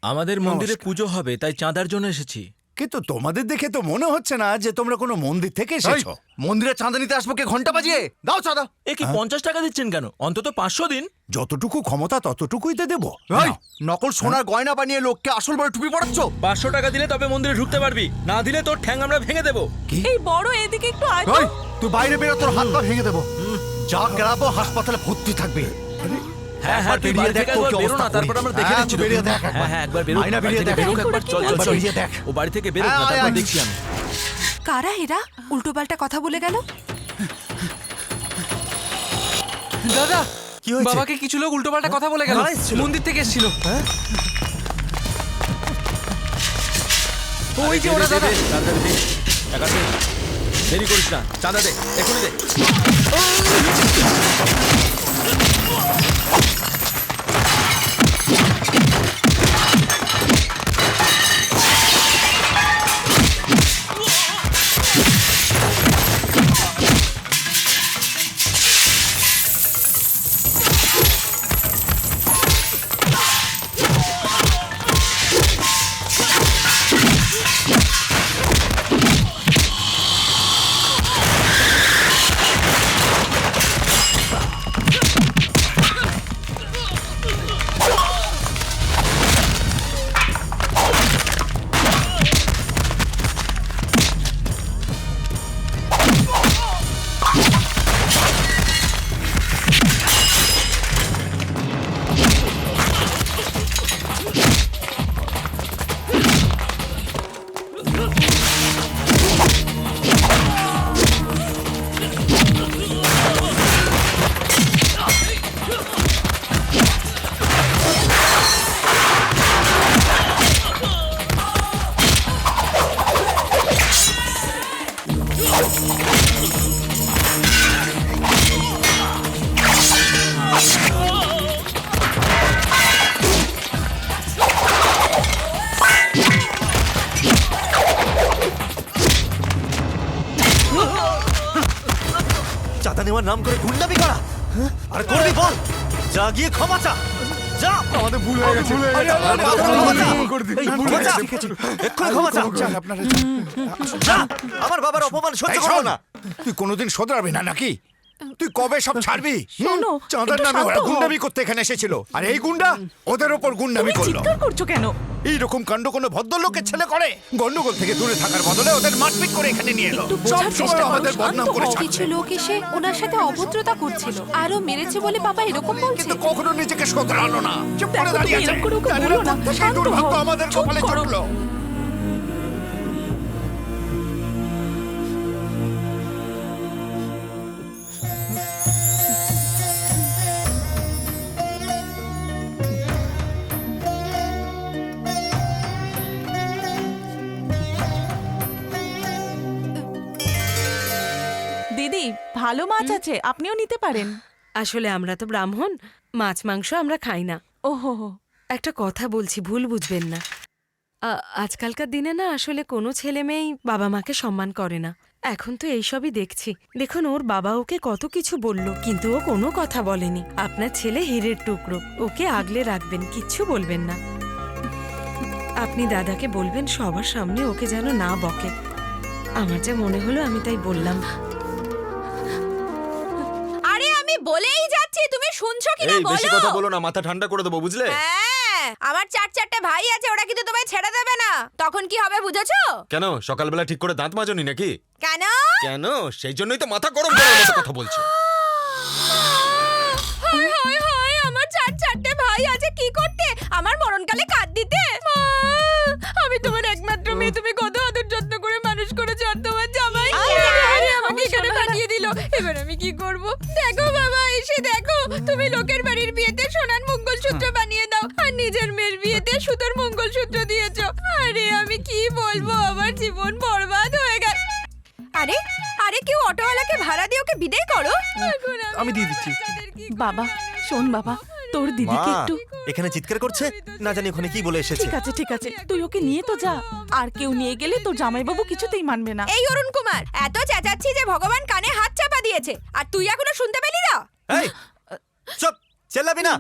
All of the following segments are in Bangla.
আমাদের মন্দিরে পুজো হবে, তাই চাঁদার জন্য এসেছি। কিন্তু তোমাদের দেখে তো মনে হচ্ছে না যে তোমরা কোনো মন্দির থেকে এসেছো। মন্দিরে চাঁদা নিতে আসবো কে ঘন্টা বাজিয়ে? দাও চাঁদা। এ কি 50 টাকা দিচ্ছেন কেন? অন্তত 500 দিন। যতটুকু ক্ষমতা ততটুকুই তো দেবো। ভাই নকল সোনার গয়না বানিয়ে লোককে আসল বড় টুপি পড়াচ্ছ। 500 টাকা দিলে তবে মন্দিরে ঢুকতে পারবি, না দিলে তোর ঠ্যাং আমরা ভেঙে দেবো। এই বড় এদিকে একটু আয় তো। ভাই তুই বাইরে বেরো, তোর হাত পা ভেঙে দেবো। যা গেলাবো হাসপাতালে ভর্তি থাকবে। হ্যাঁ হ্যাঁ, তুই বাড়ি থেকে একবার বেরো না, তারপর আমরা দেখে নিচ্ছি। বেরিয়ে দেখ। হ্যাঁ হ্যাঁ, একবার বেরো। আয়না বেরিয়ে দেখ। একবার চল চল চল। বেরিয়ে দেখ। ও বাড়ি থেকে বেরো না, হ্যাঁ, তারপর আয়। দেখছি আমি। কারা এরা? উল্টোপাল্টা কথা বলে গেল। দাদা কি হয়েছে? বাবাকে কিছু লোক উল্টোপাল্টা কথা বলে গেল। কারা এসেছিল? মন্দির থেকে এসেছিল। ওই যে ওরা দাদা। তাড়াতাড়ি দে, টাকা দে, দেরি করিস না, চাঁদা দে, এখনই দে। চাঁদা নেওয়ার নাম করে গুন্ডামি করা। আর করবি বল, যা গিয়ে ক্ষমা চা। যা। আমাদের ভুল হয়ে গেছে। এক্ষুনি ক্ষমা চা। যা। আমার বাবার অপমান সহ্য এই করবো শোন, না। তুই কোনোদিন শোধরাবি না নাকি? তুই কবে সব ছাড়বি? শোনো, চাঁদার একটু নামে ওরা শান্ত হও। গুন্ডামি করতে এখানে এসেছিল, আর এই গুন্ডা ওদের ওপর গুন্ডামি তুমি করলো। চিৎকার করছো কেন? এইরকম কাণ্ড কোনো ভদ্রলোকের ছেলে করে? গন্ডগোল থেকে দূরে থাকার বদলে ওদের মারপিট করে এখানে নিয়ে এলো। একটু সব বোঝার সময় চেষ্টা করো, আমাদের বদনাম শান্ত করে হও। ছাড়ছে। কিছু লোক এসে ওনার সাথে অভদ্রতা করছিল, আরো মেরেছে বলে বাবা এরকম বলছে। কিন্তু কখনো নিজেকে শোধরালো না, চুপ করে দেখো, দাঁড়িয়ে তুমি আছে। এরকম করে ওকে জানি না বলো না, কোথা থেকে শান্ত দুর্ভাগ্য হও, আমাদের চুপ কপালে করো। জুটলো। দিদি, ভালো মাছ আছে, আপনিও নিতে পারেন। আসলে আমরা তো ব্রাহ্মণ, মাছ মাংস আমরা খাই না। ওহো, একটা কথা বলছি, ভুল বুঝবেন না। আজকালকার দিনে না আসলে কোনো ছেলে মেয়েই বাবা মাকে সম্মান করে না। এখন তো এইসবই দেখছি। দেখুন ওর বাবা ওকে কত কিছু বলল, কিন্তু ও কোনো কথা বলেনি। আপনার ছেলে হীরের টুকরো, ওকে আগলে রাখবেন, কিচ্ছু বলবেন না। আপনি দাদাকে বলবেন সবার সামনে ওকে যেন না বকে। আমার যা মনে হলো আমি তাই বললাম। আরে আমি বলেই যাচ্ছি, তুমি শুনছো কিনা এই বেশি বলো। কথা বলো না, মাথা ঠান্ডা করে দেবো, বুঝলে? হ্যাঁ, আমার চারটে ভাই আছে, ওরা কিন্তু তোমায় ছেড়ে দেবে না। তখন কি হবে বুঝেছো? কেন সকালবেলা ঠিক করে দাঁত মাজনি নাকি? কেন? কেন? সেই জন্যই তো মাথা গরম করার মতো কথা বলছো। হায় হায় হায়, আমার চারটে ভাই আছে, কি করতে? আমার মরণকালে কাঁদ দিতে? মা, আমি তোমার একমাত্র মেয়ে, তুমি কত আদর যত্ন করে মানুষ করেছো, আর তোমার জামাই আমাকে এখানে পাঠিয়ে দিল। এবার আমি কি করব? দেখো বাবা, এসে দেখো, তুমি লোকের বাড়ির বিয়েতে সোনার মঙ্গলসূত্র বানিয়ে দাও, আর নিজের মেয়ের বিয়েতে সুতোর মঙ্গলসূত্র দিয়েছো। আরে আমি কি বলবো, আমার জীবন বরবাদ হয়ে গেল। আরে আরে, কেউ অটোওয়ালাকে ভাড়া দিয়ে ওকে বিদায় করো। আমি দিয়ে দিচ্ছি। বাবা শোন বাবা, তোর দিদিকে একটু। এখানে চিৎকার করছে, না জানি ওখানে কি বলে এসেছে। ঠিক আছে, তুই ওকে নিয়ে তো যা। আর কেউ নিয়ে গেলে তোর জামাইবাবু কিছুতেই মানবে না। এই অরুণ কুমার, এত চেঁচাচ্ছি যে ভগবান কানে হাত চাপা দিয়েছে, আর তুই এখনো শুনতে পেলি না? এই চুপ, চেল্লাবি না।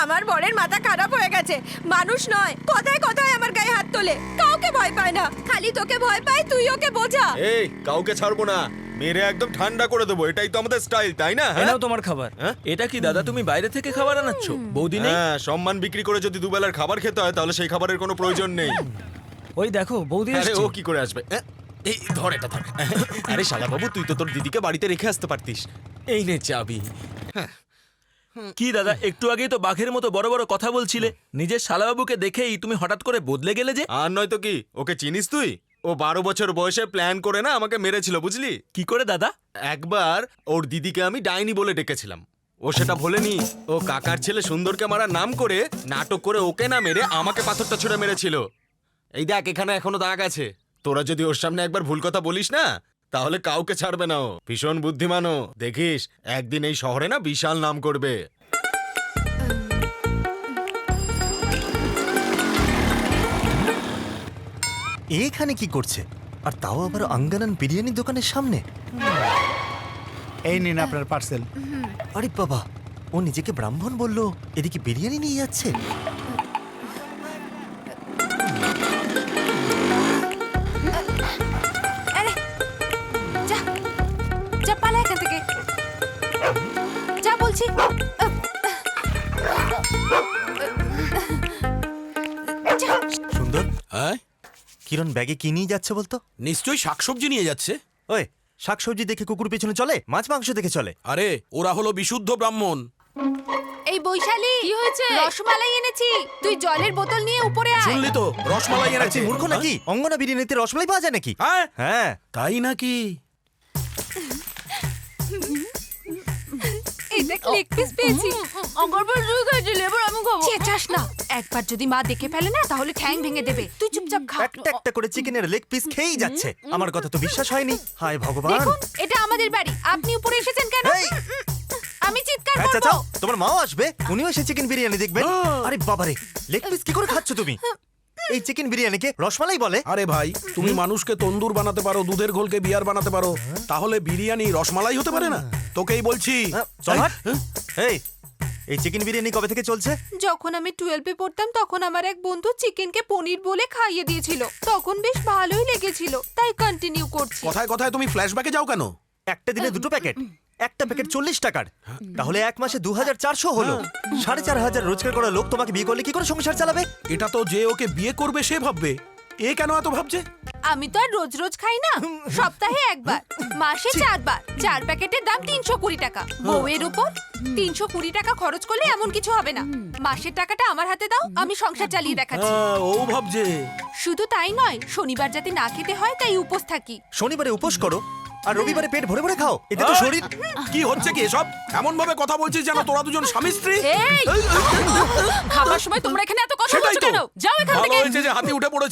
আমার বরের মাথা খারাপ হয়ে গেছে। মানুষ নয়, কথায় কথায় আমার গায়ে হাত তোলে। কাউকে ভয় পায় না, খালি তোকে ভয় পায়, তুই ওকে বোঝা। এই কাউকে ছাড়বো না, মেরে একদম ঠান্ডা করে দেবো, এটাই তো আমাদের স্টাইল, তাই না? এনাও তোমার খাবার। হ্যাঁ? এটা কি দাদা, তুমি বাইরে থেকে খাবার আনাচ্ছ? বৌদি নেই? হ্যাঁ, সম্মান বিক্রি করে যদি দুবেলার খাবার খেতে হয় তাহলে সেই খাবারের কোনো প্রয়োজন নেই। ওই দেখো বৌদি আরে এসছে। ও কি করে আসবে? এই ধর এটা ধর। আরে শালা বাবু, তুই তো তোর দিদিকে বাড়িতে রেখে আসতে পারতিস। এই নে চাবি। কি দাদা, একটু আগেই তো বাঘের মতো বড় বড় কথা বলছিলে, নিজের শালাবাবুকে দেখেই তুমি হঠাৎ করে বদলে গেলে যে? আর নয় তো কি, ওকে চিনিস তুই? ও 12 বছর বয়সে প্ল্যান করে না আমাকে মেরেছিল, বুঝলি? কি করে দাদা? একবার ওর দিদিকে আমি ডাইনি বলে ডেকেছিলাম, ও সেটা ভোলেনি। ও কাকার ছেলে সুন্দরকে মারার নাম করে নাটক করে ওকে না মেরে আমাকে পাথরটা ছুঁড়ে মেরেছিল। এই দেখ, এখানে এখনো দাগ আছে। তোরা যদি ওর সামনে একবার ভুল কথা বলিস না, তাহলে কাউকে ছাড়বে না ও। ভীষণ বুদ্ধিমান ও, দেখিস একদিন এই শহরে না বিশাল নাম করবে। এখানে কি করছে? আর তাও আবার আঙ্গানান বিরিয়ানি দোকানের সামনে। এই নিন আপনার পার্সেল। আরে বাবা, ও নিজেকে ব্রাহ্মণ বললো, এদিকে বিরিয়ানি নিয়ে যাচ্ছে। আরে যা যা, পালা এখান থেকে, যা বলছি। যা। সুন্দর, হ্যাঁ, কিরণ ব্যাগে কি নিয়ে যাচ্ছে বলতো? নিশ্চয়ই শাকসবজি নিয়ে যাচ্ছে। ওই, শাকসবজি দেখে কুকুর পেছনে চলে, মাছ মাংস দেখে চলে। আরে ওরা হলো বিশুদ্ধ ব্রাহ্মণ। এই বৈশালী, কি হয়েছে? রসমালাই এনেছি, তুই জলের বোতল নিয়ে উপরে আয়। শুনলি তো, রসমালাই আরে এনেছে। তুই মূর্খ নাকি? অঙ্গনা বিরিয়ানিতে রসমালাই পাওয়া যায় নাকি? হ্যাঁ, হ্যাঁ। তাই নাকি? এটা লেগ পিস পেয়েছি। অগরবার রুই খাইছিল, এবার আমি খাবো। চেঁচাস না, একবার যদি মা দেখে ফেলে না তাহলে ঠ্যাং ভেঙে দেবে। তুই চুপচাপ খা। একটা একটা করে চিকেনের লেগ পিস খেয়েই যাচ্ছে। আমার কথা তো বিশ্বাস হয়নি। হায় ভগবান। দেখুন, এটা আমাদের বাড়ি, আপনি উপরে এসেছেন কেন? এই! আমি চিৎকার হ্যাঁ করব। চাচা, তোমার মাও আসবে, উনিও এসে চিকেন বিরিয়ানি দেখবেন। আরে বাবারে, লেগ পিস কি করে খাচ্ছ তুমি? এই চিকেন বিরিয়ানিকে রসমালাই বলে? আরে ভাই, তুমি মানুষকে তন্দুর বানাতে পারো, দুধের ঘোলকে বিয়ার বানাতে পারো, তাহলে বিরিয়ানি রসমালাই হতে পারে না? তোকেই বলছি। চল হাট। এই চিকেন বিরিয়ানি কবে থেকে চলছে? যখন আমি 12 পড়তাম তখন আমার এক বন্ধু চিকেনকে পনির বলে খাইয়ে দিয়েছিল, তখন বেশ ভালোই লেগেছিল, তাই কন্টিনিউ করছি। কথায় কথায় তুমি ফ্ল্যাশব্যাকে যাও কেন? একটা দিনে 2 প্যাকেট, একটা প্যাকেট 40 টাকার, তাহলে এক মাসে 2400 হলো। 4500 রোজগার করা লোক তোমাকে বিয়ে করলে কি করে সংসার চালাবে? এটা তো যে ওকে বিয়ে করবে সে ভাববে। এ কেন এত ভাবছে? আমি তো আর রোজ রোজ খাই না, সপ্তাহে একবার, মাসে 4 বার। 4 প্যাকেটের দাম 320 টাকা। বউয়ের উপর 320 টাকা খরচ করলে এমন কিছু হবে না। মাসের টাকাটা আমার হাতে দাও, আমি সংসার চালিয়ে দেখাচ্ছি। হ্যাঁ, ও ভাবছে। শুধু তাই নয়, শনিবার যাতে না খেতে হয় তাই উপোস থাকি। শনিবারে উপোস করো আর রবিবারে পেট ভরে ভরে খাও, এতে তো শরীর। কি হচ্ছে কি এসব? এমন ভাবে কথা বলছিস যেন তোরা দুজন স্বামী স্ত্রী। এই খাবার সময় তোমরা এখানে এত কথা সেটাই বলছো তো। কেন? যাও এখান ভালো থেকে। হয়েছে যে হাতি উঠে পড়েছে।